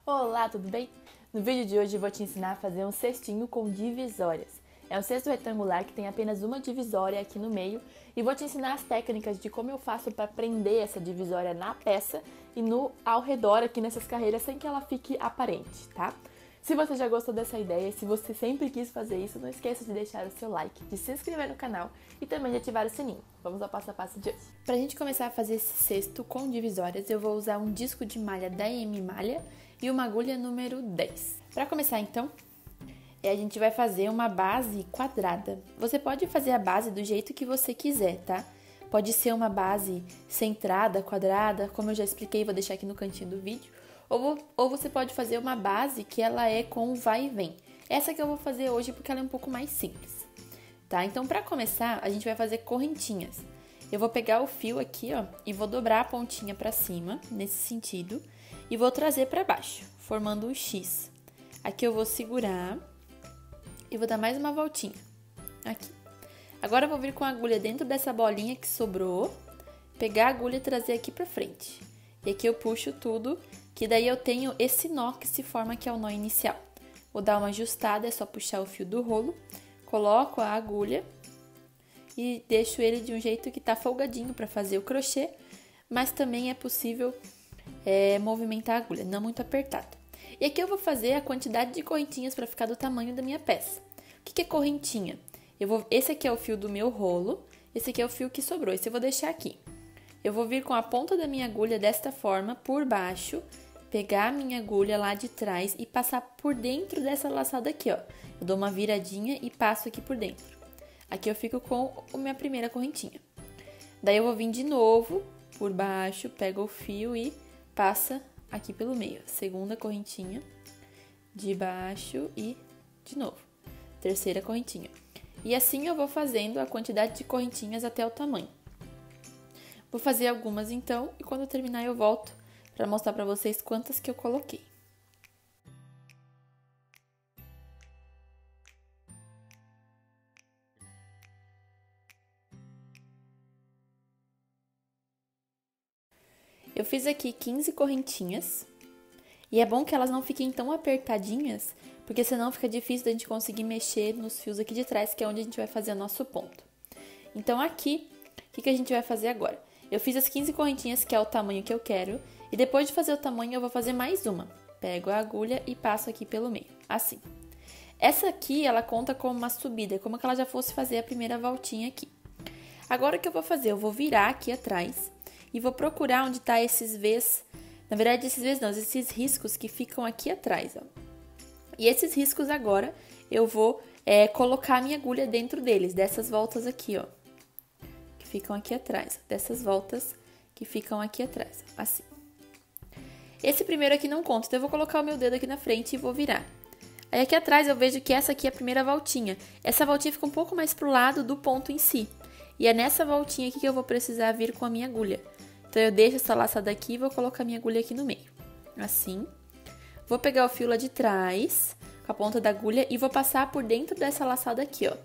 Olá, tudo bem? No vídeo de hoje eu vou te ensinar a fazer um cestinho com divisórias. É um cesto retangular que tem apenas uma divisória aqui no meio e vou te ensinar as técnicas de como eu faço para prender essa divisória na peça e ao redor aqui nessas carreiras sem que ela fique aparente, tá? Se você já gostou dessa ideia, se você sempre quis fazer isso, não esqueça de deixar o seu like, de se inscrever no canal e também de ativar o sininho. Vamos ao passo a passo de hoje. Pra gente começar a fazer esse cesto com divisórias, eu vou usar um disco de malha da M Malha e uma agulha número 10. Para começar então, a gente vai fazer uma base quadrada. Você pode fazer a base do jeito que você quiser, tá? Pode ser uma base centrada, quadrada, como eu já expliquei, vou deixar aqui no cantinho do vídeo. Ou você pode fazer uma base que ela é com vai e vem. Essa que eu vou fazer hoje porque ela é um pouco mais simples, tá? Então, para começar, a gente vai fazer correntinhas. Eu vou pegar o fio aqui, ó, e vou dobrar a pontinha para cima, nesse sentido, e vou trazer para baixo, formando um X. Aqui eu vou segurar e vou dar mais uma voltinha, aqui. Agora eu vou vir com a agulha dentro dessa bolinha que sobrou, pegar a agulha e trazer aqui para frente. E aqui eu puxo tudo, que daí eu tenho esse nó que se forma, que é o nó inicial. Vou dar uma ajustada, é só puxar o fio do rolo, coloco a agulha e deixo ele de um jeito que tá folgadinho para fazer o crochê, mas também é possível movimentar a agulha, não muito apertado. E aqui eu vou fazer a quantidade de correntinhas para ficar do tamanho da minha peça. O que é correntinha? Esse aqui é o fio do meu rolo, esse aqui é o fio que sobrou, esse eu vou deixar aqui. Eu vou vir com a ponta da minha agulha desta forma, por baixo, pegar a minha agulha lá de trás e passar por dentro dessa laçada aqui, ó. Eu dou uma viradinha e passo aqui por dentro. Aqui eu fico com a minha primeira correntinha. Daí eu vou vir de novo, por baixo, pego o fio e passa aqui pelo meio. Segunda correntinha, de baixo e de novo. Terceira correntinha. E assim eu vou fazendo a quantidade de correntinhas até o tamanho. Vou fazer algumas então e quando eu terminar eu volto para mostrar para vocês quantas que eu coloquei. Eu fiz aqui 15 correntinhas e é bom que elas não fiquem tão apertadinhas, porque senão fica difícil da gente conseguir mexer nos fios aqui de trás, que é onde a gente vai fazer o nosso ponto. Então aqui, o que a gente vai fazer agora? Eu fiz as 15 correntinhas, que é o tamanho que eu quero, e depois de fazer o tamanho eu vou fazer mais uma. Pego a agulha e passo aqui pelo meio, assim. Essa aqui, ela conta como uma subida, é como que ela já fosse fazer a primeira voltinha aqui. Agora o que eu vou fazer? Eu vou virar aqui atrás e vou procurar onde tá esses V's. Na verdade, esses V's não, esses riscos que ficam aqui atrás, ó. E esses riscos agora eu vou colocar a minha agulha dentro deles, dessas voltas aqui, ó. Que ficam aqui atrás, dessas voltas que ficam aqui atrás, assim. Esse primeiro aqui não conta, então eu vou colocar o meu dedo aqui na frente e vou virar. Aí aqui atrás eu vejo que essa aqui é a primeira voltinha. Essa voltinha fica um pouco mais pro lado do ponto em si. E é nessa voltinha aqui que eu vou precisar vir com a minha agulha. Então eu deixo essa laçada aqui e vou colocar a minha agulha aqui no meio. Assim. Vou pegar o fio lá de trás, com a ponta da agulha, e vou passar por dentro dessa laçada aqui, ó.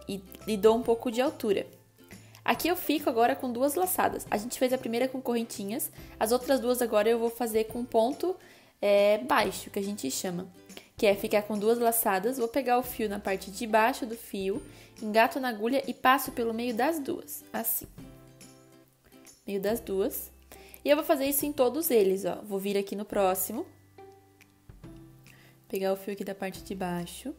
E dou um pouco de altura. Aqui eu fico agora com duas laçadas. A gente fez a primeira com correntinhas, as outras duas agora eu vou fazer com ponto baixo, que a gente chama. Que é ficar com duas laçadas, vou pegar o fio na parte de baixo do fio, engato na agulha e passo pelo meio das duas, assim. Meio das duas. E eu vou fazer isso em todos eles, ó. Vou vir aqui no próximo. Pegar o fio aqui da parte de baixo.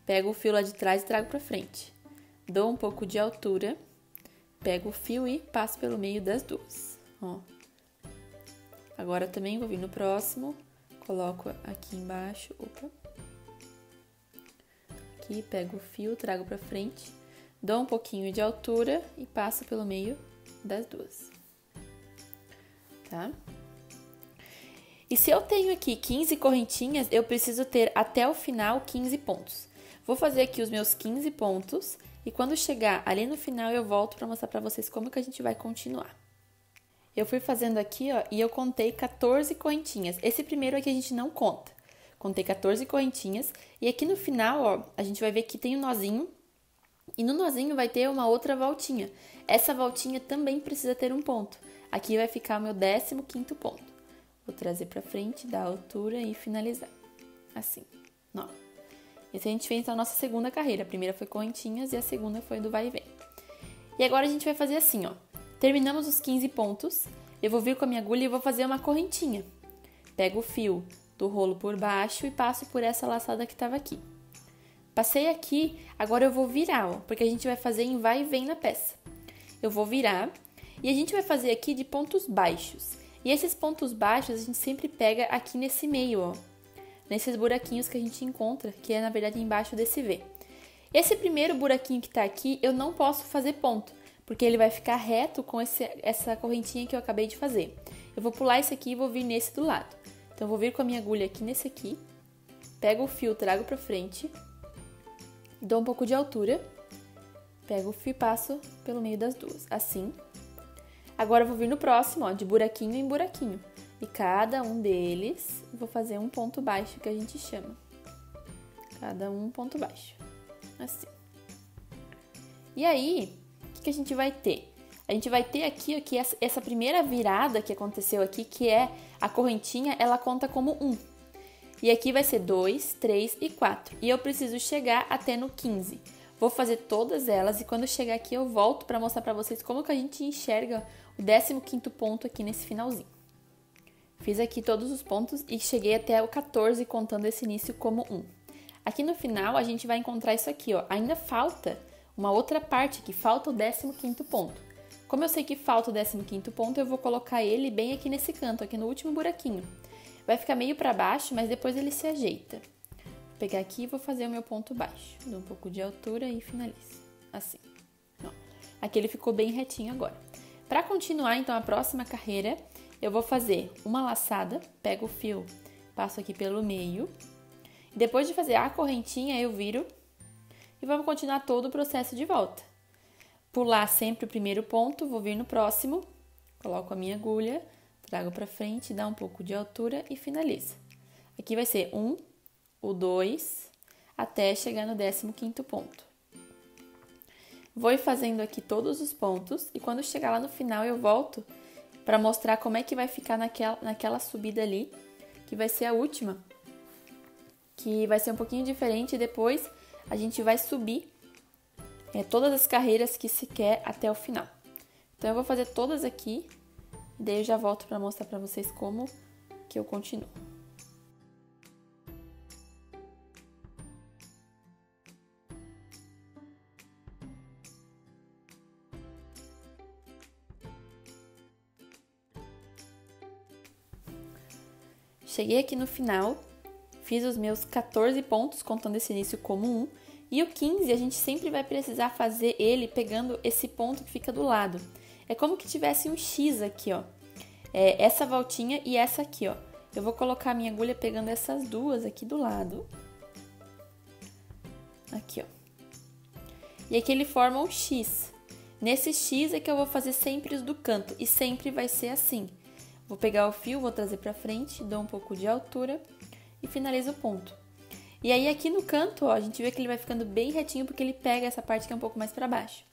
Pego o fio lá de trás e trago pra frente. Dou um pouco de altura. Pego o fio e passo pelo meio das duas, ó. Agora também vou vir no próximo. Coloco aqui embaixo. Opa. Aqui, pego o fio, trago pra frente. Dou um pouquinho de altura e passo pelo meio das duas. Tá? E se eu tenho aqui 15 correntinhas, eu preciso ter até o final 15 pontos. Vou fazer aqui os meus 15 pontos e quando chegar ali no final eu volto para mostrar para vocês como que a gente vai continuar. Eu fui fazendo aqui, ó, e eu contei 14 correntinhas. Esse primeiro aqui a gente não conta. Contei 14 correntinhas e aqui no final, ó, a gente vai ver que tem um nozinho e no nozinho vai ter uma outra voltinha. Essa voltinha também precisa ter um ponto. Aqui vai ficar o meu 15º ponto. Vou trazer pra frente, dar a altura e finalizar. Assim, ó. Esse a gente fez então a nossa segunda carreira. A primeira foi correntinhas e a segunda foi do vai e vem. E agora a gente vai fazer assim, ó. Terminamos os 15 pontos, eu vou vir com a minha agulha e vou fazer uma correntinha. Pego o fio do rolo por baixo e passo por essa laçada que estava aqui. Passei aqui, agora eu vou virar, ó, porque a gente vai fazer em vai e vem na peça. Eu vou virar e a gente vai fazer aqui de pontos baixos. E esses pontos baixos a gente sempre pega aqui nesse meio, ó. Nesses buraquinhos que a gente encontra, que é na verdade embaixo desse V. Esse primeiro buraquinho que tá aqui, eu não posso fazer ponto, porque ele vai ficar reto com essa correntinha que eu acabei de fazer. Eu vou pular esse aqui e vou vir nesse do lado. Então, eu vou vir com a minha agulha aqui nesse aqui, pego o fio, trago pra frente, dou um pouco de altura, pego o fio e passo pelo meio das duas, assim. Agora, eu vou vir no próximo, ó, de buraquinho em buraquinho. E cada um deles, eu vou fazer um ponto baixo, que a gente chama. Cada um ponto baixo. Assim. E aí, o que a gente vai ter? A gente vai ter aqui que essa primeira virada que aconteceu aqui, que é a correntinha, ela conta como 1. E aqui vai ser 2, 3 e 4. E eu preciso chegar até no 15. Vou fazer todas elas e quando chegar aqui eu volto para mostrar para vocês como que a gente enxerga o 15º ponto aqui nesse finalzinho. Fiz aqui todos os pontos e cheguei até o 14 contando esse início como 1. Aqui no final, a gente vai encontrar isso aqui, ó. Ainda falta uma outra parte aqui, falta o 15º ponto. Como eu sei que falta o 15º ponto, eu vou colocar ele bem aqui nesse canto, aqui no último buraquinho. Vai ficar meio pra baixo, mas depois ele se ajeita. Vou pegar aqui e vou fazer o meu ponto baixo. Dou um pouco de altura e finalizo. Assim. Ó. Aqui ele ficou bem retinho agora. Pra continuar, então, a próxima carreira, eu vou fazer uma laçada, pego o fio, passo aqui pelo meio. Depois de fazer a correntinha, eu viro e vamos continuar todo o processo de volta. Pular sempre o primeiro ponto, vou vir no próximo, coloco a minha agulha, trago pra frente, dá um pouco de altura e finalizo. Aqui vai ser 1, o 2, até chegar no 15º ponto. Vou ir fazendo aqui todos os pontos e quando chegar lá no final eu volto para mostrar como é que vai ficar naquela subida ali, que vai ser a última. Que vai ser um pouquinho diferente e depois a gente vai subir todas as carreiras que se quer até o final. Então, eu vou fazer todas aqui e daí eu já volto para mostrar para vocês como que eu continuo. Cheguei aqui no final. Fiz os meus 14 pontos, contando esse início como 1. E o 15, a gente sempre vai precisar fazer ele pegando esse ponto que fica do lado. É como que tivesse um X aqui, ó. Essa voltinha e essa aqui, ó. Eu vou colocar a minha agulha pegando essas duas aqui do lado. Aqui, ó. E aqui ele forma um X. Nesse X é que eu vou fazer sempre os do canto. E sempre vai ser assim. Vou pegar o fio, vou trazer pra frente, dou um pouco de altura e finalizo o ponto. E aí aqui no canto, ó, a gente vê que ele vai ficando bem retinho porque ele pega essa parte que é um pouco mais para baixo.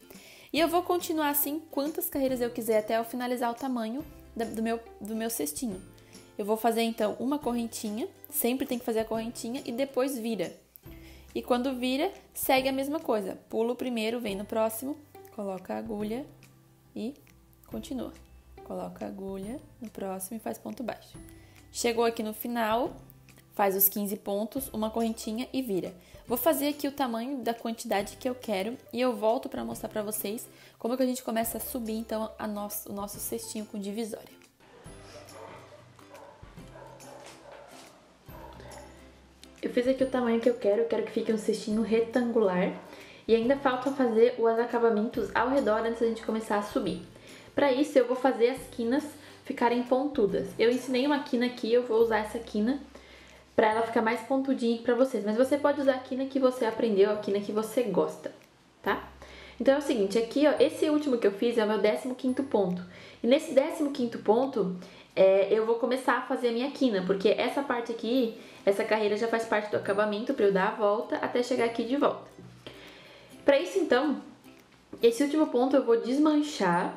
E eu vou continuar assim quantas carreiras eu quiser até eu finalizar o tamanho do meu cestinho. Eu vou fazer então uma correntinha, sempre tem que fazer a correntinha e depois vira. E quando vira, segue a mesma coisa. Pula o primeiro, vem no próximo, coloca a agulha e continua. Coloca a agulha no próximo e faz ponto baixo. Chegou aqui no final, faz os 15 pontos, uma correntinha e vira. Vou fazer aqui o tamanho da quantidade que eu quero e eu volto para mostrar para vocês como que a gente começa a subir então o nosso cestinho com divisória. Eu fiz aqui o tamanho que eu quero que fique um cestinho retangular e ainda falta fazer os acabamentos ao redor antes da gente começar a subir. Para isso eu vou fazer as quinas ficarem pontudas. Eu ensinei uma quina aqui, eu vou usar essa quina para ela ficar mais pontudinha para vocês. Mas você pode usar a quina que você aprendeu, a quina que você gosta, tá? Então é o seguinte, aqui ó, esse último que eu fiz é o meu 15º ponto. E nesse 15º ponto, eu vou começar a fazer a minha quina, porque essa parte aqui, essa carreira já faz parte do acabamento para eu dar a volta até chegar aqui de volta. Para isso então, esse último ponto eu vou desmanchar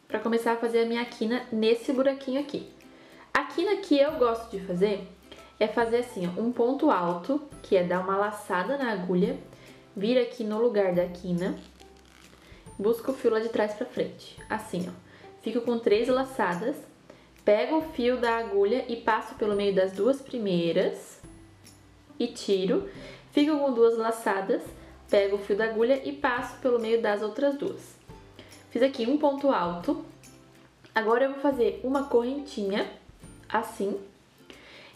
para começar a fazer a minha quina nesse buraquinho aqui. A quina que eu gosto de fazer é fazer assim, ó, um ponto alto, que é dar uma laçada na agulha, vira aqui no lugar da quina, busca o fio lá de trás pra frente, assim, ó. Fico com 3 laçadas, pego o fio da agulha e passo pelo meio das 2 primeiras e tiro. Fico com 2 laçadas, pego o fio da agulha e passo pelo meio das outras 2. Fiz aqui um ponto alto. Agora eu vou fazer uma correntinha, assim.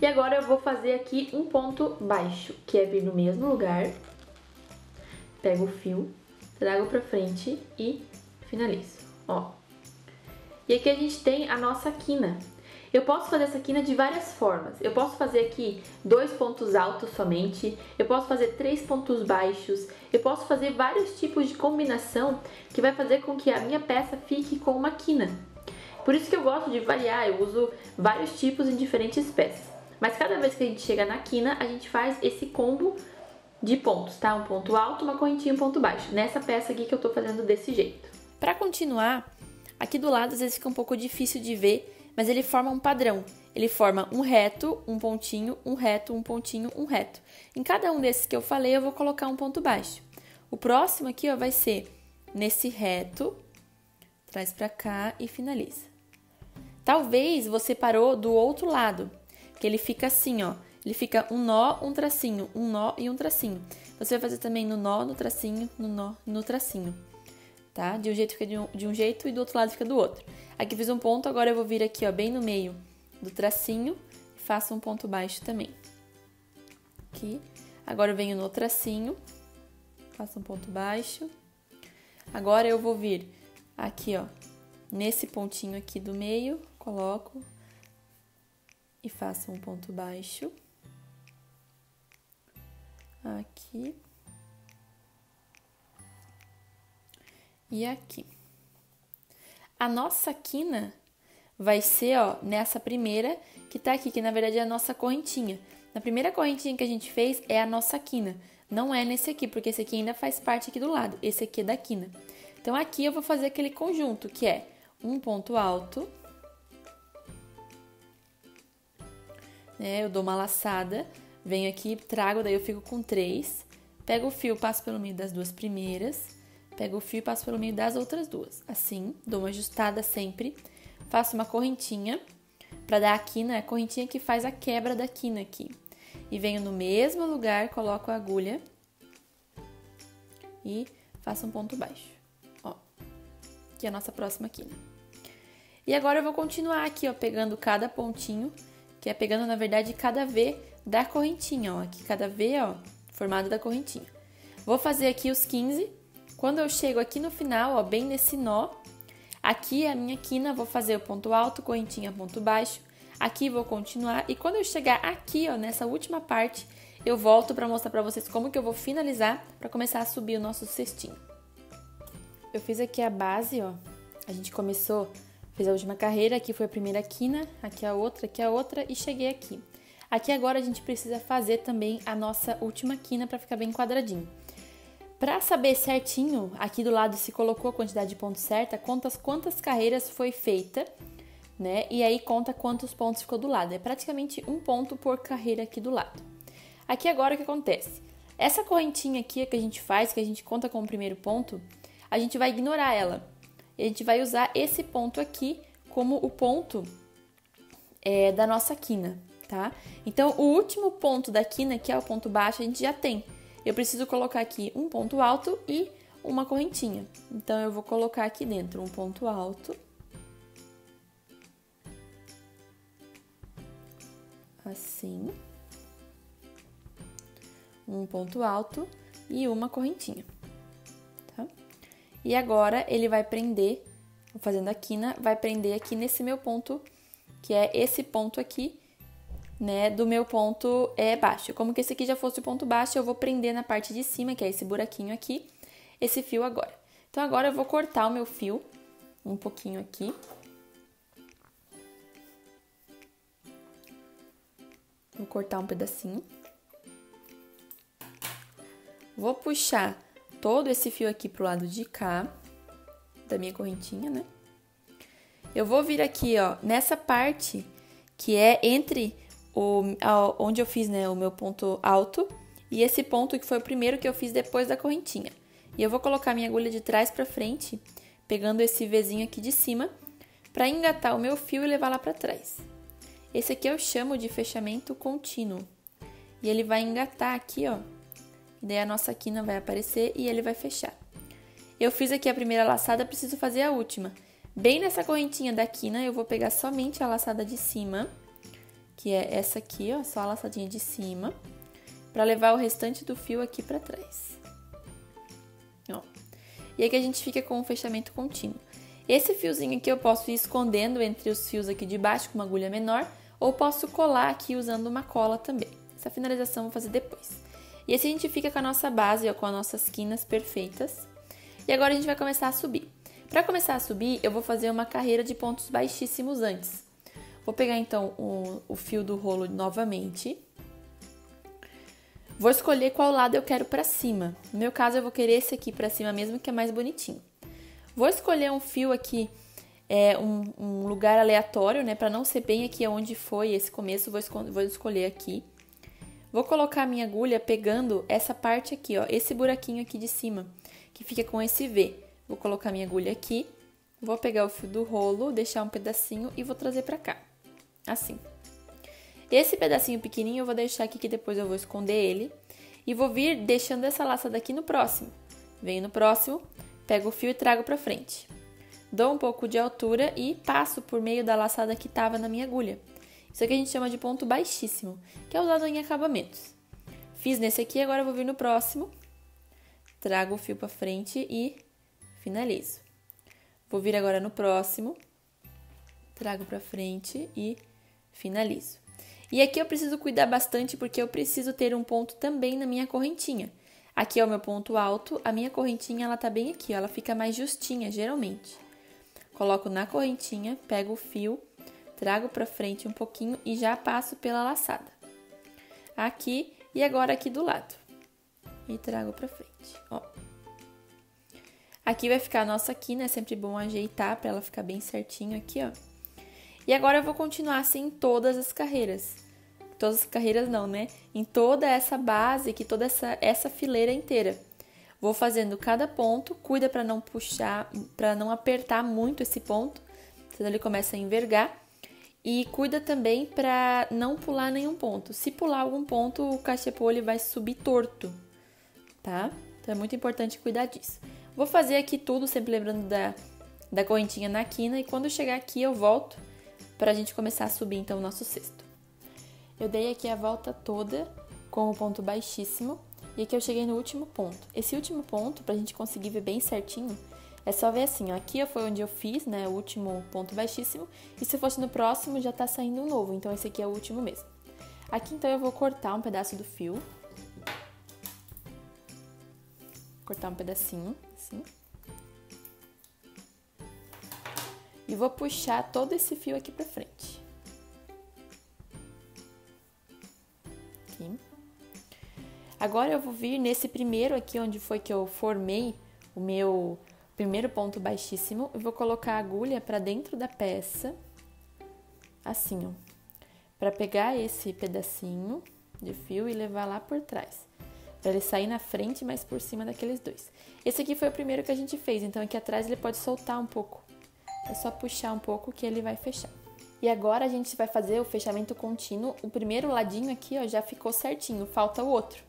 E agora eu vou fazer aqui um ponto baixo, que é vir no mesmo lugar. Pego o fio, trago pra frente e finalizo, ó. E aqui a gente tem a nossa quina. Eu posso fazer essa quina de várias formas. Eu posso fazer aqui 2 pontos altos somente, eu posso fazer 3 pontos baixos, eu posso fazer vários tipos de combinação que vai fazer com que a minha peça fique com uma quina. Por isso que eu gosto de variar, eu uso vários tipos em diferentes peças. Mas cada vez que a gente chega na quina, a gente faz esse combo de pontos, tá? Um ponto alto, uma correntinha e um ponto baixo. Nessa peça aqui que eu tô fazendo desse jeito. Pra continuar, aqui do lado às vezes fica um pouco difícil de ver, mas ele forma um padrão. Ele forma um reto, um pontinho, um reto, um pontinho, um reto. Em cada um desses que eu falei, eu vou colocar um ponto baixo. O próximo aqui, ó, vai ser nesse reto, traz pra cá e finaliza. Talvez você parou do outro lado, que ele fica assim, ó. Ele fica um nó, um tracinho, um nó e um tracinho. Você vai fazer também no nó, no tracinho, no nó e no tracinho. Tá? De um jeito fica de um jeito e do outro lado fica do outro. Aqui fiz um ponto, agora eu vou vir aqui, ó, bem no meio do tracinho e faço um ponto baixo também. Aqui. Agora eu venho no tracinho, faço um ponto baixo. Agora eu vou vir aqui, ó, nesse pontinho aqui do meio, coloco e faço um ponto baixo. Aqui. E aqui. A nossa quina vai ser, ó, nessa primeira que tá aqui, que na verdade é a nossa correntinha. Na primeira correntinha que a gente fez é a nossa quina. Não é nesse aqui, porque esse aqui ainda faz parte aqui do lado. Esse aqui é da quina. Então aqui eu vou fazer aquele conjunto, que é um ponto alto. Eu dou uma laçada, venho aqui, trago, daí eu fico com 3. Pego o fio, passo pelo meio das 2 primeiras. Pego o fio e passo pelo meio das outras 2. Assim, dou uma ajustada sempre. Faço uma correntinha para dar a quina, a correntinha que faz a quebra da quina aqui. E venho no mesmo lugar, coloco a agulha e faço um ponto baixo. Ó, que é a nossa próxima quina. E agora eu vou continuar aqui, ó, pegando cada pontinho, que é pegando, na verdade, cada V da correntinha, ó. Aqui cada V, ó, formado da correntinha. Vou fazer aqui os 15. Quando eu chego aqui no final, ó, bem nesse nó, aqui é a minha quina, vou fazer o ponto alto, correntinha, ponto baixo. Aqui vou continuar e quando eu chegar aqui, ó, nessa última parte, eu volto para mostrar para vocês como que eu vou finalizar para começar a subir o nosso cestinho. Eu fiz aqui a base, ó. A gente começou, fez a última carreira, aqui foi a primeira quina, aqui a outra e cheguei aqui. Aqui agora a gente precisa fazer também a nossa última quina para ficar bem quadradinho. Para saber certinho, aqui do lado se colocou a quantidade de pontos certa, conta quantas carreiras foi feita, né? E aí conta quantos pontos ficou do lado. É praticamente um ponto por carreira aqui do lado. Aqui agora o que acontece? Essa correntinha aqui que a gente faz, que a gente conta como primeiro ponto, a gente vai ignorar ela. E a gente vai usar esse ponto aqui como o ponto da nossa quina, tá? Então, o último ponto da quina, que é o ponto baixo, a gente já tem. Eu preciso colocar aqui um ponto alto e uma correntinha. Então, eu vou colocar aqui dentro um ponto alto. Assim. Um ponto alto e uma correntinha. Tá? E agora, ele vai prender, fazendo a quina, vai prender aqui nesse meu ponto, que é esse ponto aqui, né, do meu ponto baixo. Como que esse aqui já fosse o ponto baixo, eu vou prender na parte de cima, que é esse buraquinho aqui, esse fio agora. Então, agora eu vou cortar o meu fio um pouquinho aqui. Vou cortar um pedacinho. Vou puxar todo esse fio aqui pro lado de cá, da minha correntinha, né? Eu vou vir aqui, ó, nessa parte que é entre onde eu fiz, né, o meu ponto alto e esse ponto que foi o primeiro que eu fiz depois da correntinha. E eu vou colocar minha agulha de trás para frente, pegando esse Vzinho aqui de cima, para engatar o meu fio e levar lá para trás. Esse aqui eu chamo de fechamento contínuo. E ele vai engatar aqui, ó. E daí a nossa quina vai aparecer e ele vai fechar. Eu fiz aqui a primeira laçada, preciso fazer a última. Bem nessa correntinha da quina, eu vou pegar somente a laçada de cima, que é essa aqui, ó, só a laçadinha de cima, para levar o restante do fio aqui para trás. Ó. E aqui a gente fica com o fechamento contínuo. Esse fiozinho aqui eu posso ir escondendo entre os fios aqui de baixo com uma agulha menor, ou posso colar aqui usando uma cola também. Essa finalização eu vou fazer depois. E assim a gente fica com a nossa base, ó, com as nossas quinas perfeitas. E agora a gente vai começar a subir. Para começar a subir, eu vou fazer uma carreira de pontos baixíssimos antes. Vou pegar então o fio do rolo novamente. Vou escolher qual lado eu quero para cima. No meu caso, eu vou querer esse aqui para cima mesmo, que é mais bonitinho. Vou escolher um fio aqui, um lugar aleatório, né? Para não ser bem aqui onde foi esse começo, vou escolher aqui. Vou colocar a minha agulha pegando essa parte aqui, ó, esse buraquinho aqui de cima, que fica com esse V. Vou colocar minha agulha aqui, vou pegar o fio do rolo, deixar um pedacinho e vou trazer pra cá, assim. Esse pedacinho pequenininho eu vou deixar aqui que depois eu vou esconder ele e vou vir deixando essa laçada aqui no próximo. Venho no próximo, pego o fio e trago pra frente. Dou um pouco de altura e passo por meio da laçada que tava na minha agulha. Isso aqui a gente chama de ponto baixíssimo, que é usado em acabamentos. Fiz nesse aqui, agora eu vou vir no próximo, trago o fio pra frente e finalizo. Vou vir agora no próximo, trago pra frente e finalizo. E aqui eu preciso cuidar bastante porque eu preciso ter um ponto também na minha correntinha. Aqui é o meu ponto alto, a minha correntinha ela tá bem aqui, ó, ela fica mais justinha, geralmente. Coloco na correntinha, pego o fio, trago pra frente um pouquinho e já passo pela laçada. Aqui e agora aqui do lado. E trago pra frente, ó. Aqui vai ficar a nossa quina, é sempre bom ajeitar pra ela ficar bem certinho aqui, ó. E agora eu vou continuar assim em todas as carreiras. Todas as carreiras não, né? Em toda essa base aqui, toda essa fileira inteira. Vou fazendo cada ponto, cuida pra não puxar, pra não apertar muito esse ponto, senão ele começa a envergar. E cuida também pra não pular nenhum ponto. Se pular algum ponto, o cachepô ele vai subir torto, tá? Então é muito importante cuidar disso. Vou fazer aqui tudo, sempre lembrando da correntinha na quina. E quando chegar aqui eu volto pra gente começar a subir então o nosso cesto. Eu dei aqui a volta toda com o ponto baixíssimo. E aqui eu cheguei no último ponto. Esse último ponto, pra gente conseguir ver bem certinho, é só ver assim, ó. Aqui foi onde eu fiz, né, o último ponto baixíssimo. E se fosse no próximo, já tá saindo um novo. Então esse aqui é o último mesmo. Aqui então eu vou cortar um pedaço do fio. Cortar um pedacinho, assim. E vou puxar todo esse fio aqui pra frente. Aqui. Agora eu vou vir nesse primeiro aqui, onde foi que eu formei o meu primeiro ponto baixíssimo. Eu vou colocar a agulha pra dentro da peça, assim, ó. Pra pegar esse pedacinho de fio e levar lá por trás. Pra ele sair na frente, mas por cima daqueles dois. Esse aqui foi o primeiro que a gente fez, então aqui atrás ele pode soltar um pouco. É só puxar um pouco que ele vai fechar. E agora a gente vai fazer o fechamento contínuo. O primeiro ladinho aqui, ó, já ficou certinho, falta o outro.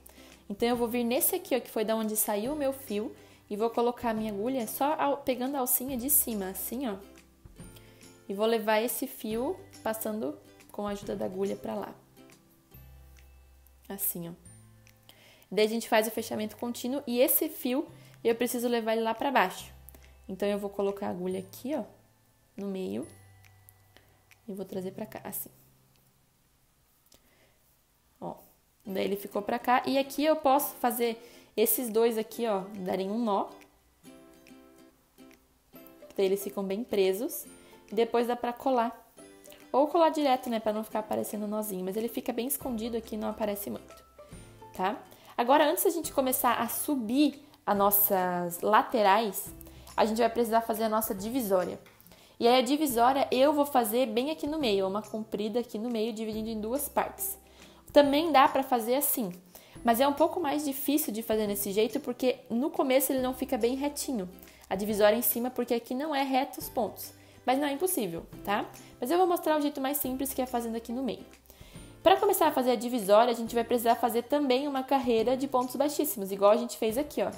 Então eu vou vir nesse aqui, ó, que foi da onde saiu o meu fio, e vou colocar a minha agulha só pegando a alcinha de cima, assim, ó. E vou levar esse fio passando com a ajuda da agulha pra lá. Assim, ó. Daí a gente faz o fechamento contínuo e esse fio eu preciso levar ele lá pra baixo. Então eu vou colocar a agulha aqui, ó, no meio e vou trazer pra cá, assim. Ó, daí ele ficou pra cá e aqui eu posso fazer esses dois aqui, ó, darem um nó. Daí eles ficam bem presos e depois dá pra colar. Ou colar direto, né, pra não ficar aparecendo nozinho, mas ele fica bem escondido aqui, não aparece muito, tá? Agora, antes da gente começar a subir as nossas laterais, a gente vai precisar fazer a nossa divisória. E aí a divisória eu vou fazer bem aqui no meio, uma comprida aqui no meio, dividindo em duas partes. Também dá pra fazer assim, mas é um pouco mais difícil de fazer desse jeito, porque no começo ele não fica bem retinho. A divisória em cima, porque aqui não é reto os pontos. Mas não é impossível, tá? Mas eu vou mostrar o jeito mais simples, que é fazendo aqui no meio. Para começar a fazer a divisória, a gente vai precisar fazer também uma carreira de pontos baixíssimos, igual a gente fez aqui, ó.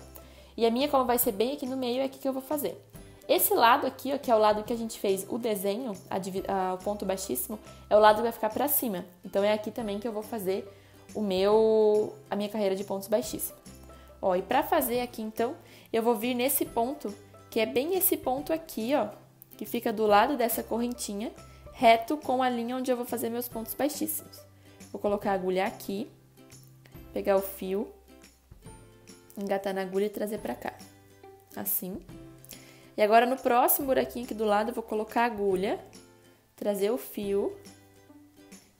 E a minha, como vai ser bem aqui no meio, é aqui que eu vou fazer. Esse lado aqui, ó, que é o lado que a gente fez o desenho, o ponto baixíssimo, é o lado que vai ficar pra cima. Então é aqui também que eu vou fazer a minha carreira de pontos baixíssimos. Ó, e pra fazer aqui, então, eu vou vir nesse ponto, que é bem esse ponto aqui, ó, que fica do lado dessa correntinha, reto com a linha onde eu vou fazer meus pontos baixíssimos. Vou colocar a agulha aqui, pegar o fio, engatar na agulha e trazer pra cá, assim. E agora no próximo buraquinho aqui do lado eu vou colocar a agulha, trazer o fio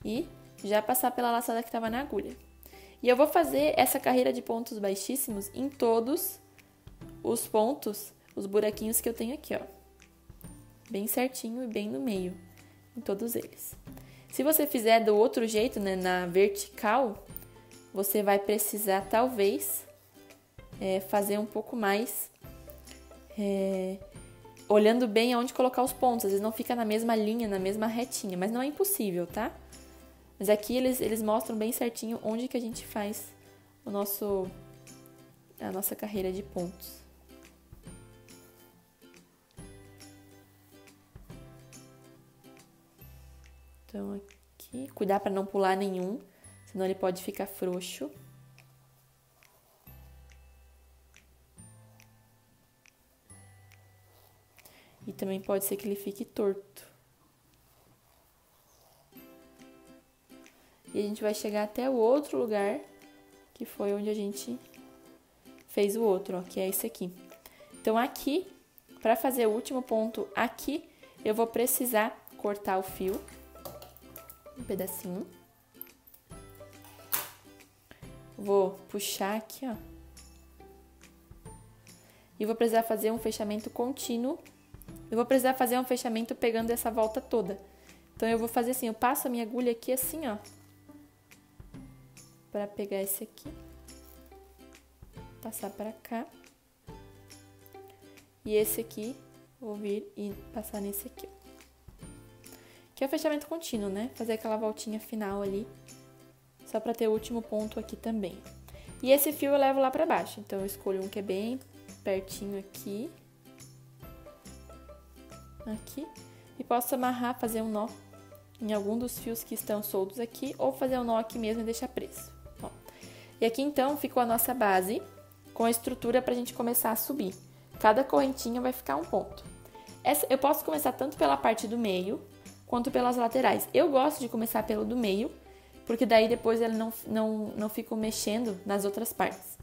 e já passar pela laçada que estava na agulha. E eu vou fazer essa carreira de pontos baixíssimos em todos os pontos, os buraquinhos que eu tenho aqui, ó. Bem certinho e bem no meio, em todos eles. Se você fizer do outro jeito, né, na vertical, você vai precisar, talvez, fazer um pouco mais, olhando bem aonde colocar os pontos. Às vezes não fica na mesma linha, na mesma retinha, mas não é impossível, tá? Mas aqui eles mostram bem certinho onde que a gente faz a nossa carreira de pontos. Então aqui, cuidar para não pular nenhum, senão ele pode ficar frouxo. E também pode ser que ele fique torto. E a gente vai chegar até o outro lugar, que foi onde a gente fez o outro, ó, que é esse aqui. Então aqui, para fazer o último ponto aqui, eu vou precisar cortar o fio, um pedacinho. Vou puxar aqui, ó. E vou precisar fazer um fechamento contínuo. Eu vou precisar fazer um fechamento pegando essa volta toda. Então, eu vou fazer assim, eu passo a minha agulha aqui assim, ó. Pra pegar esse aqui. Passar pra cá. E esse aqui, vou vir e passar nesse aqui, ó. Que é o fechamento contínuo, né? Fazer aquela voltinha final ali. Só pra ter o último ponto aqui também. E esse fio eu levo lá pra baixo. Então, eu escolho um que é bem pertinho aqui. Aqui. E posso amarrar, fazer um nó em algum dos fios que estão soltos aqui. Ou fazer um nó aqui mesmo e deixar preso. Ó. E aqui, então, ficou a nossa base com a estrutura pra gente começar a subir. Cada correntinha vai ficar um ponto. Eu posso começar tanto pela parte do meio, quanto pelas laterais. Eu gosto de começar pelo do meio, porque daí depois ele não fica mexendo nas outras partes.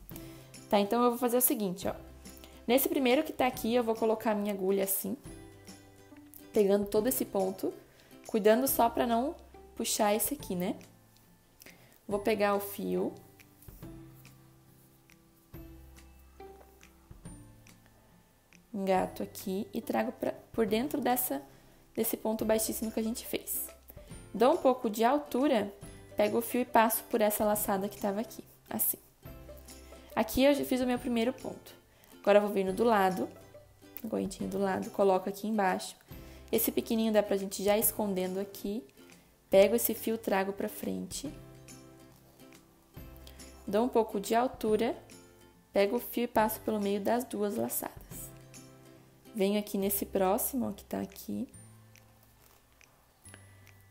Tá? Então, eu vou fazer o seguinte, ó. Nesse primeiro que tá aqui, eu vou colocar a minha agulha assim, pegando todo esse ponto, cuidando só pra não puxar esse aqui, né? Vou pegar o fio. Engato aqui e trago por dentro desse ponto baixíssimo que a gente fez. Dou um pouco de altura, pego o fio e passo por essa laçada que estava aqui, assim. Aqui eu já fiz o meu primeiro ponto. Agora eu vou vir no do lado, a correntinha do lado, coloco aqui embaixo. Esse pequenininho dá pra gente já escondendo aqui. Pego esse fio, trago pra frente. Dou um pouco de altura, pego o fio e passo pelo meio das duas laçadas. Venho aqui nesse próximo, ó, que tá aqui.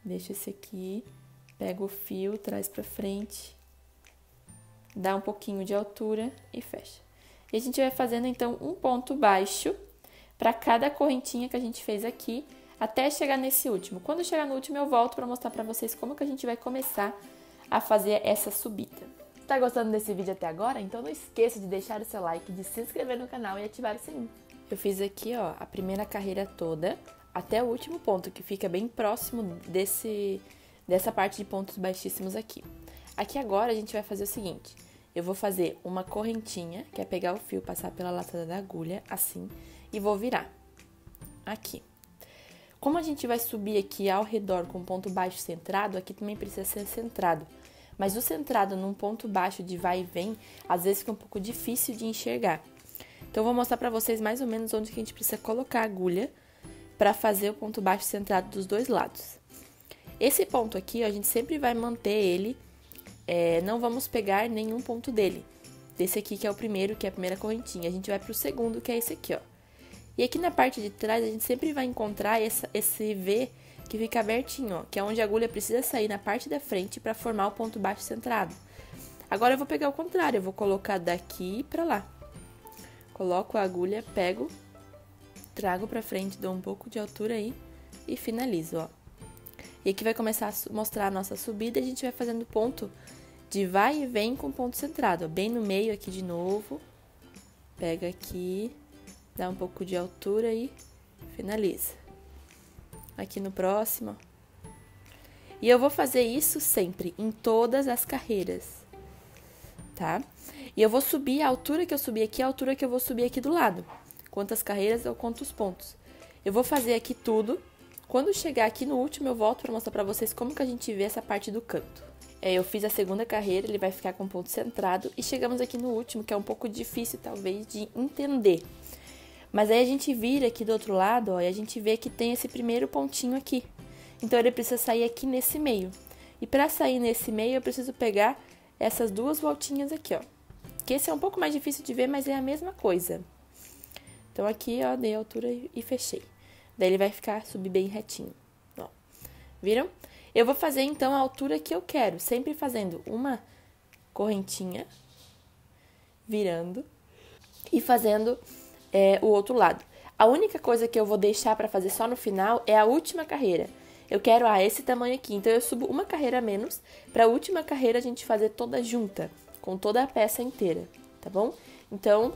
Deixo esse aqui, pego o fio, traz pra frente. Dá um pouquinho de altura e fecha. E a gente vai fazendo, então, um ponto baixo para cada correntinha que a gente fez aqui, até chegar nesse último. Quando chegar no último, eu volto para mostrar para vocês como que a gente vai começar a fazer essa subida. Tá gostando desse vídeo até agora? Então não esqueça de deixar o seu like, de se inscrever no canal e ativar o sininho. Eu fiz aqui, ó, a primeira carreira toda, até o último ponto, que fica bem próximo dessa parte de pontos baixíssimos aqui. Aqui agora a gente vai fazer o seguinte, eu vou fazer uma correntinha, que é pegar o fio, passar pela laçada da agulha, assim, e vou virar aqui. Como a gente vai subir aqui ao redor com ponto baixo centrado, aqui também precisa ser centrado. Mas o centrado num ponto baixo de vai e vem, às vezes fica um pouco difícil de enxergar. Então, eu vou mostrar pra vocês mais ou menos onde que a gente precisa colocar a agulha para fazer o ponto baixo centrado dos dois lados. Esse ponto aqui, ó, a gente sempre vai manter ele, não vamos pegar nenhum ponto dele. Desse aqui que é o primeiro, que é a primeira correntinha. A gente vai pro segundo, que é esse aqui, ó. E aqui na parte de trás, a gente sempre vai encontrar esse V que fica abertinho, ó, que é onde a agulha precisa sair na parte da frente para formar o ponto baixo centrado. Agora, eu vou pegar o contrário, eu vou colocar daqui pra lá. Coloco a agulha, pego, trago pra frente, dou um pouco de altura aí e finalizo, ó. E aqui vai começar a mostrar a nossa subida e a gente vai fazendo ponto de vai e vem com ponto centrado, ó. Bem no meio aqui de novo. Pega aqui, dá um pouco de altura e finaliza. Aqui no próximo. E eu vou fazer isso sempre, em todas as carreiras, tá? E eu vou subir a altura que eu subi aqui, a altura que eu vou subir aqui do lado. Quantas carreiras ou quantos pontos. Eu vou fazer aqui tudo. Quando chegar aqui no último, eu volto para mostrar para vocês como que a gente vê essa parte do canto. Eu fiz a segunda carreira, ele vai ficar com ponto centrado. E chegamos aqui no último, que é um pouco difícil, talvez, de entender. Mas aí a gente vira aqui do outro lado, ó, e a gente vê que tem esse primeiro pontinho aqui. Então, ele precisa sair aqui nesse meio. E para sair nesse meio, eu preciso pegar essas duas voltinhas aqui, ó. Que esse é um pouco mais difícil de ver, mas é a mesma coisa. Então, aqui, ó, dei a altura e fechei. Daí, ele vai subir bem retinho, ó. Viram? Eu vou fazer, então, a altura que eu quero. Sempre fazendo uma correntinha, virando e fazendo o outro lado. A única coisa que eu vou deixar para fazer só no final é a última carreira. Eu quero, esse tamanho aqui. Então, eu subo uma carreira a menos para a última carreira a gente fazer toda junta, com toda a peça inteira, tá bom? Então,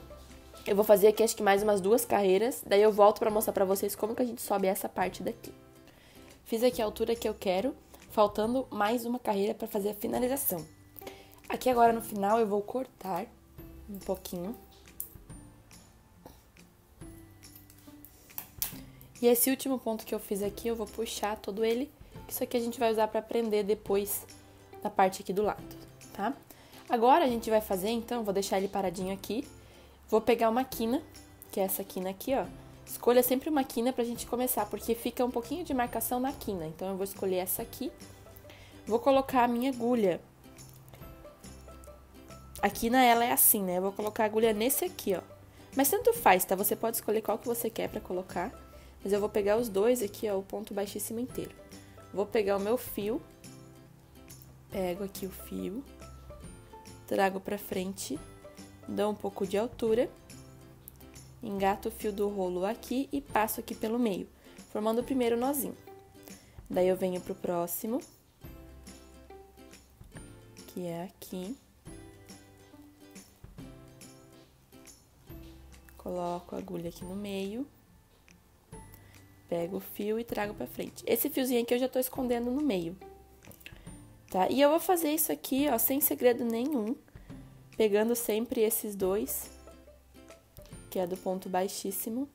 eu vou fazer aqui acho que mais umas 2 carreiras, daí eu volto para mostrar para vocês como que a gente sobe essa parte daqui. Fiz aqui a altura que eu quero, faltando mais uma carreira para fazer a finalização. Aqui agora no final eu vou cortar um pouquinho. E esse último ponto que eu fiz aqui, eu vou puxar todo ele. Isso aqui a gente vai usar para prender depois na parte aqui do lado, tá? Agora a gente vai fazer, então, vou deixar ele paradinho aqui. Vou pegar uma quina, que é essa quina aqui, ó. Escolha sempre uma quina pra gente começar, porque fica um pouquinho de marcação na quina. Então, eu vou escolher essa aqui. Vou colocar a minha agulha. A quina, ela é assim, né? Eu vou colocar a agulha nesse aqui, ó. Mas tanto faz, tá? Você pode escolher qual que você quer pra colocar. Mas eu vou pegar os dois aqui, ó, o ponto baixíssimo inteiro. Vou pegar o meu fio. Pego aqui o fio. Trago pra frente. Dou um pouco de altura. Engato o fio do rolo aqui e passo aqui pelo meio, formando o primeiro nozinho. Daí eu venho pro próximo, que é aqui. Coloco a agulha aqui no meio. Pego o fio e trago pra frente. Esse fiozinho aqui eu já tô escondendo no meio, tá? E eu vou fazer isso aqui, ó, sem segredo nenhum, pegando sempre esses dois, que é do ponto baixíssimo.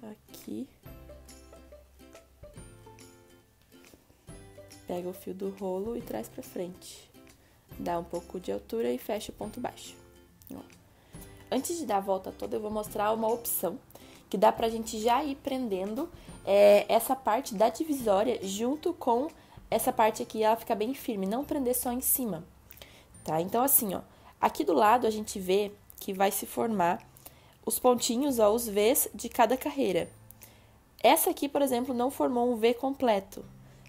Aqui. Pega o fio do rolo e traz pra frente. Dá um pouco de altura e fecha o ponto baixo. Ó. Antes de dar a volta toda, eu vou mostrar uma opção que dá pra gente já ir prendendo essa parte da divisória junto com essa parte aqui, ela fica bem firme, não prender só em cima, tá? Então, assim, ó, aqui do lado a gente vê que vai se formar os pontinhos, ó, os Vs de cada carreira. Essa aqui, por exemplo, não formou um V completo,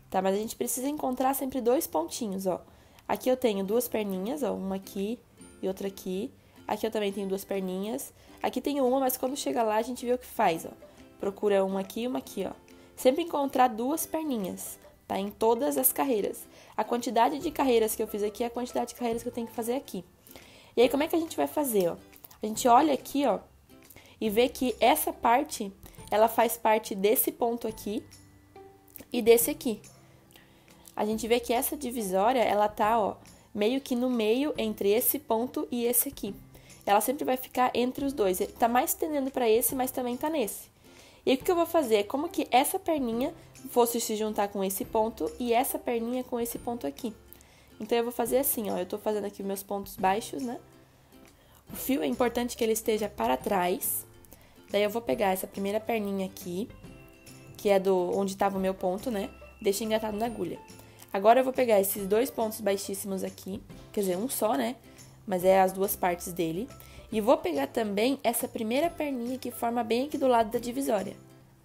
tá? Mas a gente precisa encontrar sempre 2 pontinhos, ó. Aqui eu tenho 2 perninhas, ó, uma aqui e outra aqui. Aqui eu também tenho 2 perninhas. Aqui tem uma, mas quando chega lá a gente vê o que faz, ó. Procura uma aqui e uma aqui, ó. Sempre encontrar 2 perninhas, tá? Em todas as carreiras. A quantidade de carreiras que eu fiz aqui é a quantidade de carreiras que eu tenho que fazer aqui. E aí, como é que a gente vai fazer, ó? A gente olha aqui, ó, e vê que essa parte, ela faz parte desse ponto aqui e desse aqui. A gente vê que essa divisória, ela tá, ó, meio que no meio entre esse ponto e esse aqui. Ela sempre vai ficar entre os dois. Tá mais tendendo pra esse, mas também tá nesse. E o que eu vou fazer é como que essa perninha fosse se juntar com esse ponto e essa perninha com esse ponto aqui. Então, eu vou fazer assim, ó, eu tô fazendo aqui meus pontos baixos, né? O fio é importante que ele esteja para trás. Daí, eu vou pegar essa primeira perninha aqui, que é onde tava o meu ponto, né? Deixa engatado na agulha. Agora, eu vou pegar esses dois pontos baixíssimos aqui, quer dizer, um só, né? Mas é as duas partes dele. E vou pegar também essa primeira perninha que forma bem aqui do lado da divisória.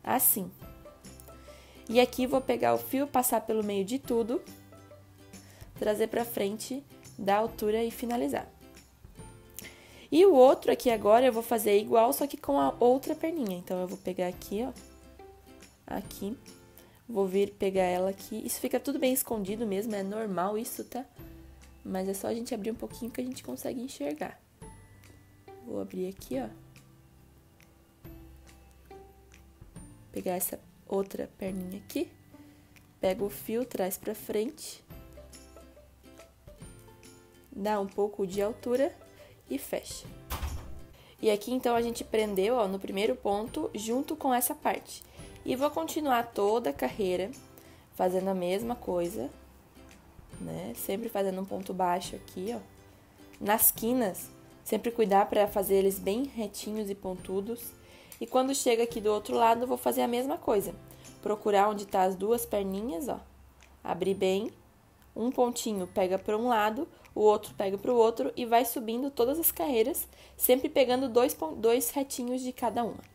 Assim. E aqui, vou pegar o fio, passar pelo meio de tudo, trazer pra frente da altura e finalizar. E o outro aqui agora eu vou fazer igual, só que com a outra perninha. Então, eu vou pegar aqui, ó. Aqui. Vou vir pegar ela aqui. Isso fica tudo bem escondido mesmo, é normal isso, tá? Mas é só a gente abrir um pouquinho que a gente consegue enxergar. Vou abrir aqui, ó. Pegar essa outra perninha aqui. Pega o fio, traz pra frente. Dá um pouco de altura e fecha. E aqui, então, a gente prendeu, ó, no primeiro ponto, junto com essa parte. E vou continuar toda a carreira fazendo a mesma coisa, né? Sempre fazendo um ponto baixo aqui, ó. Nas quinas, sempre cuidar para fazer eles bem retinhos e pontudos. E quando chega aqui do outro lado, eu vou fazer a mesma coisa. Procurar onde tá as duas perninhas, ó. Abrir bem. Um pontinho pega para um lado, o outro pega para o outro e vai subindo todas as carreiras, sempre pegando dois retinhos de cada uma.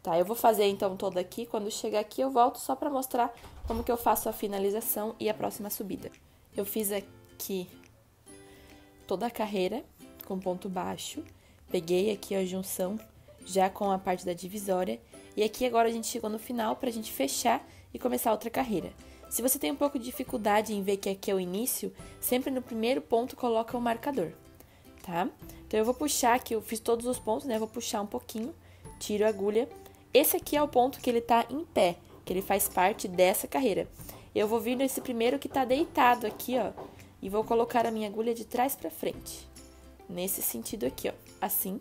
Tá, eu vou fazer então toda aqui, quando chegar aqui eu volto só para mostrar como que eu faço a finalização e a próxima subida. Eu fiz aqui toda a carreira com ponto baixo, peguei aqui a junção já com a parte da divisória e aqui agora a gente chegou no final pra gente fechar e começar outra carreira. Se você tem um pouco de dificuldade em ver que aqui é o início, sempre no primeiro ponto coloca o marcador, tá? Então, eu vou puxar aqui, eu fiz todos os pontos, né? Eu vou puxar um pouquinho, tiro a agulha. Esse aqui é o ponto que ele tá em pé, que ele faz parte dessa carreira. Eu vou vir nesse primeiro que tá deitado aqui, ó, e vou colocar a minha agulha de trás pra frente. Nesse sentido aqui, ó, assim.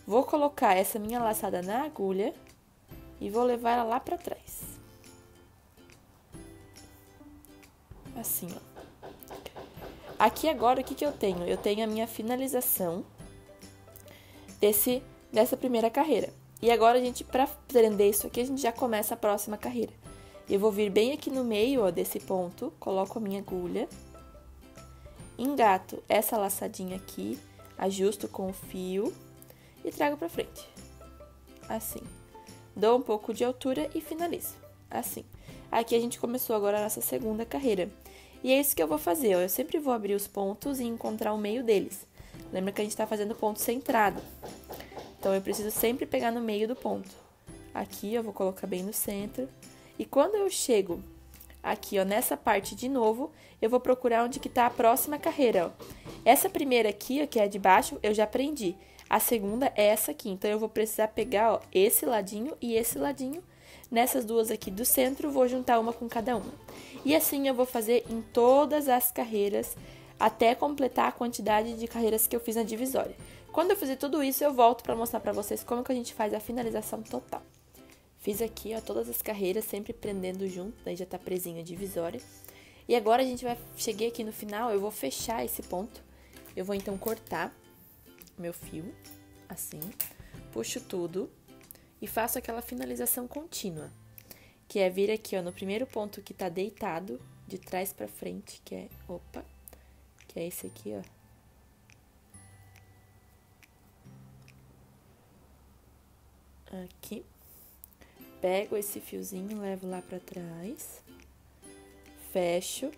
Vou colocar essa minha laçada na agulha e vou levar ela lá pra trás. Assim, ó. Aqui agora, o que que eu tenho? Eu tenho a minha finalização dessa primeira carreira. E agora, pra prender isso aqui, a gente já começa a próxima carreira. Eu vou vir bem aqui no meio, ó, desse ponto, coloco a minha agulha, engato essa laçadinha aqui, ajusto com o fio e trago pra frente. Assim. Dou um pouco de altura e finalizo. Assim. Aqui a gente começou agora a nossa segunda carreira. E é isso que eu vou fazer, ó. Eu sempre vou abrir os pontos e encontrar o meio deles. Lembra que a gente tá fazendo ponto centrado. Então, eu preciso sempre pegar no meio do ponto. Aqui, eu vou colocar bem no centro. E quando eu chego aqui, ó, nessa parte de novo, eu vou procurar onde que tá a próxima carreira, ó. Essa primeira aqui, ó, que é de baixo, eu já prendi. A segunda é essa aqui. Então, eu vou precisar pegar, ó, esse ladinho e esse ladinho. Nessas duas aqui do centro, vou juntar uma com cada uma. E assim eu vou fazer em todas as carreiras, até completar a quantidade de carreiras que eu fiz na divisória. Quando eu fizer tudo isso, eu volto para mostrar para vocês como que a gente faz a finalização total. Fiz aqui, ó, todas as carreiras, sempre prendendo junto, daí já tá presinha a divisória. E agora cheguei aqui no final, eu vou fechar esse ponto. Eu vou então cortar meu fio, assim, puxo tudo. E faço aquela finalização contínua, que é vir aqui, ó, no primeiro ponto que tá deitado, de trás pra frente, que é esse aqui, ó. Aqui. Pego esse fiozinho, levo lá pra trás, fecho,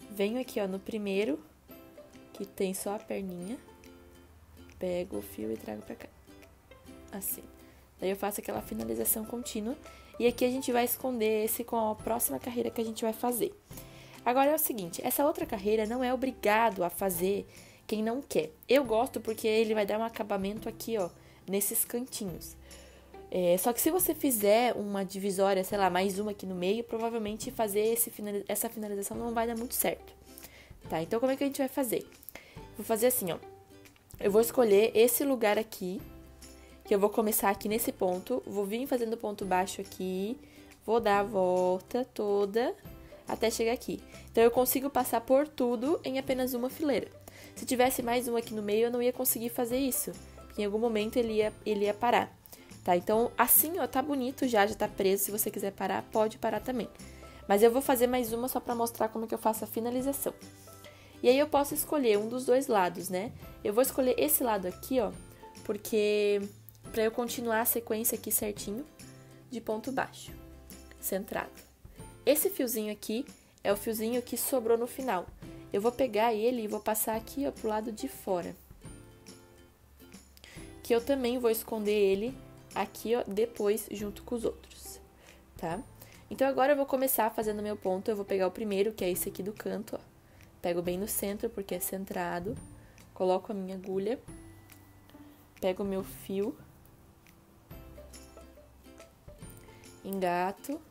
venho aqui, ó, no primeiro, que tem só a perninha, pego o fio e trago pra cá, assim. Daí eu faço aquela finalização contínua e aqui a gente vai esconder esse com a próxima carreira que a gente vai fazer. Agora é o seguinte, essa outra carreira não é obrigado a fazer quem não quer. Eu gosto porque ele vai dar um acabamento aqui, ó, nesses cantinhos. Só que se você fizer uma divisória, sei lá, mais uma aqui no meio, provavelmente fazer essa finalização não vai dar muito certo. Tá, então como é que a gente vai fazer? Vou fazer assim, ó. Eu vou escolher esse lugar aqui, que eu vou começar aqui nesse ponto, vou vir fazendo ponto baixo aqui, vou dar a volta toda até chegar aqui. Então, eu consigo passar por tudo em apenas uma fileira. Se tivesse mais um aqui no meio, eu não ia conseguir fazer isso, porque em algum momento ele ia parar. Tá? Então, assim, ó, tá bonito já tá preso. Se você quiser parar, pode parar também. Mas eu vou fazer mais uma só pra mostrar como que eu faço a finalização. E aí, eu posso escolher um dos dois lados, né? Eu vou escolher esse lado aqui, ó, porque pra eu continuar a sequência aqui certinho de ponto baixo, centrado. Esse fiozinho aqui é o fiozinho que sobrou no final. Eu vou pegar ele e vou passar aqui, ó, pro lado de fora. Que eu também vou esconder ele aqui, ó, depois, junto com os outros, tá? Então, agora eu vou começar fazendo meu ponto. Eu vou pegar o primeiro, que é esse aqui do canto, ó. Pego bem no centro, porque é centrado. Coloco a minha agulha. Pego o meu fio. Engato.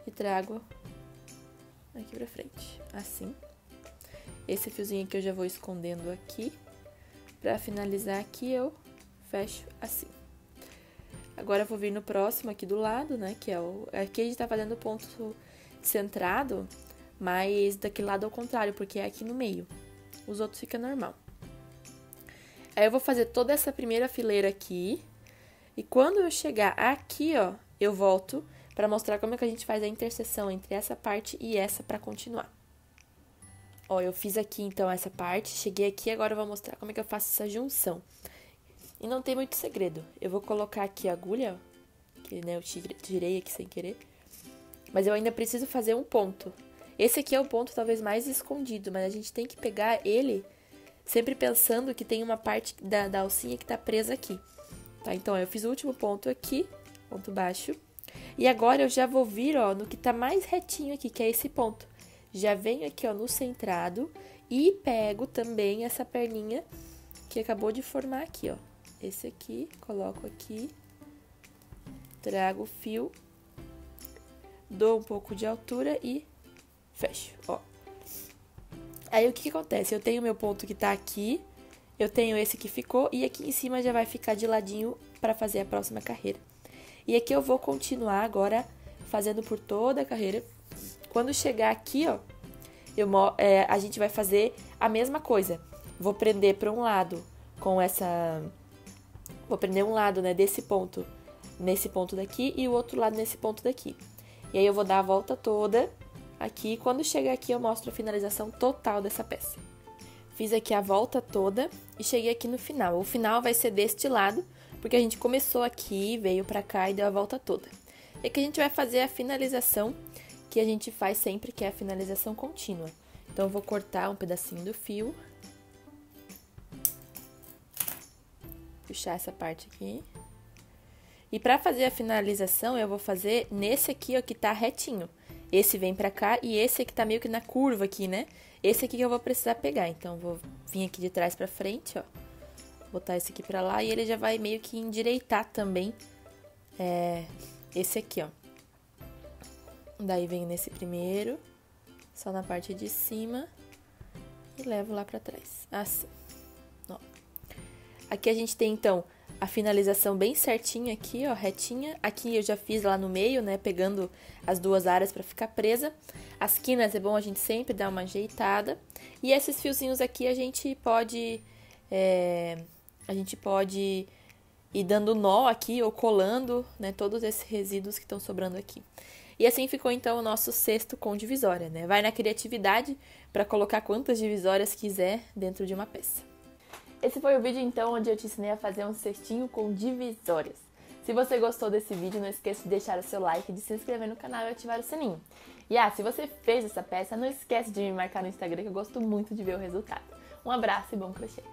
E trago aqui pra frente, assim. Esse fiozinho aqui eu já vou escondendo aqui. Pra finalizar aqui, eu fecho assim. Agora, eu vou vir no próximo aqui do lado, né? Que é o... Aqui a gente tá fazendo ponto centrado, mas daquele lado ao contrário, porque é aqui no meio. Os outros ficam normal. Aí, eu vou fazer toda essa primeira fileira aqui. E quando eu chegar aqui, ó, eu volto pra mostrar como é que a gente faz a interseção entre essa parte e essa pra continuar. Ó, eu fiz aqui, então, essa parte. Cheguei aqui, agora eu vou mostrar como é que eu faço essa junção. E não tem muito segredo. Eu vou colocar aqui a agulha, ó, que, né, eu tirei aqui sem querer. Mas eu ainda preciso fazer um ponto. Esse aqui é o ponto talvez mais escondido, mas a gente tem que pegar ele sempre pensando que tem uma parte da alcinha que tá presa aqui. Tá? Então, eu fiz o último ponto aqui, ponto baixo. E agora eu já vou vir, ó, no que tá mais retinho aqui, que é esse ponto. Já venho aqui, ó, no centrado e pego também essa perninha que acabou de formar aqui, ó. Esse aqui, coloco aqui, trago o fio, dou um pouco de altura e fecho, ó. Aí, o que acontece? Eu tenho meu ponto que tá aqui, eu tenho esse que ficou, e aqui em cima já vai ficar de ladinho pra fazer a próxima carreira. E aqui eu vou continuar agora fazendo por toda a carreira. Quando chegar aqui, ó, a gente vai fazer a mesma coisa. Vou prender para um lado com essa... Vou prender um lado, né, desse ponto nesse ponto daqui e o outro lado nesse ponto daqui. E aí eu vou dar a volta toda aqui. E quando chegar aqui eu mostro a finalização total dessa peça. Fiz aqui a volta toda e cheguei aqui no final. O final vai ser deste lado, porque a gente começou aqui, veio pra cá e deu a volta toda. E aqui a gente vai fazer a finalização que a gente faz sempre, que é a finalização contínua. Então, eu vou cortar um pedacinho do fio. Puxar essa parte aqui. E pra fazer a finalização, eu vou fazer nesse aqui, ó, que tá retinho. Esse vem pra cá e esse aqui tá meio que na curva aqui, né? Esse aqui que eu vou precisar pegar. Então, vou vir aqui de trás pra frente, ó. Botar esse aqui pra lá e ele já vai meio que endireitar também esse aqui, ó. Daí, venho nesse primeiro, só na parte de cima e levo lá pra trás, assim. Ó. Aqui a gente tem, então, a finalização bem certinha aqui, ó, retinha. Aqui eu já fiz lá no meio, né, pegando as duas áreas pra ficar presa. As quinas é bom a gente sempre dar uma ajeitada. E esses fiozinhos aqui a gente pode ir dando nó aqui ou colando, né, todos esses resíduos que estão sobrando aqui. E assim ficou, então, o nosso cesto com divisória, né? Vai na criatividade para colocar quantas divisórias quiser dentro de uma peça. Esse foi o vídeo, então, onde eu te ensinei a fazer um cestinho com divisórias. Se você gostou desse vídeo, não esqueça de deixar o seu like, de se inscrever no canal e ativar o sininho. E se você fez essa peça, não esquece de me marcar no Instagram, que eu gosto muito de ver o resultado. Um abraço e bom crochê!